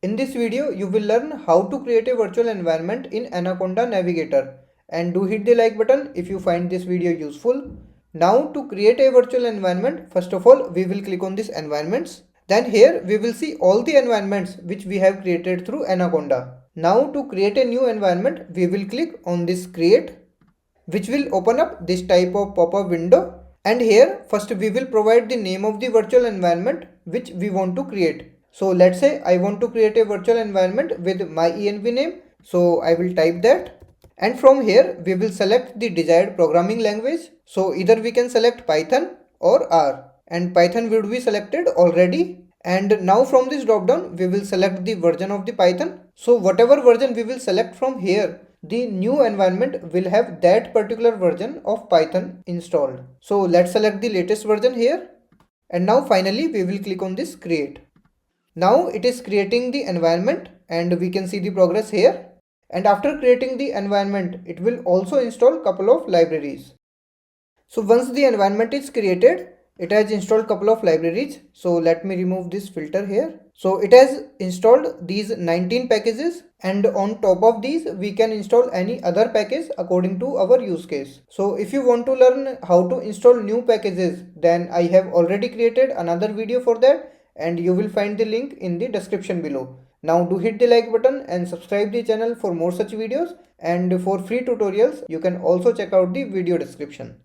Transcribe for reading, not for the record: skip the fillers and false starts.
In this video, you will learn how to create a virtual environment in Anaconda Navigator. And do hit the like button if you find this video useful. Now to create a virtual environment, first of all, we will click on this environments. Then here we will see all the environments which we have created through Anaconda. Now to create a new environment, we will click on this create, which will open up this type of pop-up window. And here first we will provide the name of the virtual environment which we want to create. So let's say I want to create a virtual environment with my env name. So I will type that. And from here we will select the desired programming language. So either we can select Python or R, and Python would be selected already. And now from this drop down we will select the version of the Python. So whatever version we will select from here, the new environment will have that particular version of Python installed. So let's select the latest version here. And now finally we will click on this create. Now it is creating the environment and we can see the progress here. And after creating the environment, it will also install couple of libraries. So once the environment is created, it has installed couple of libraries. So let me remove this filter here. So it has installed these 19 packages, and on top of these we can install any other package according to our use case. So if you want to learn how to install new packages, then I have already created another video for that, and you will find the link in the description below. Now do hit the like button and subscribe the channel for more such videos, and for free tutorials you can also check out the video description.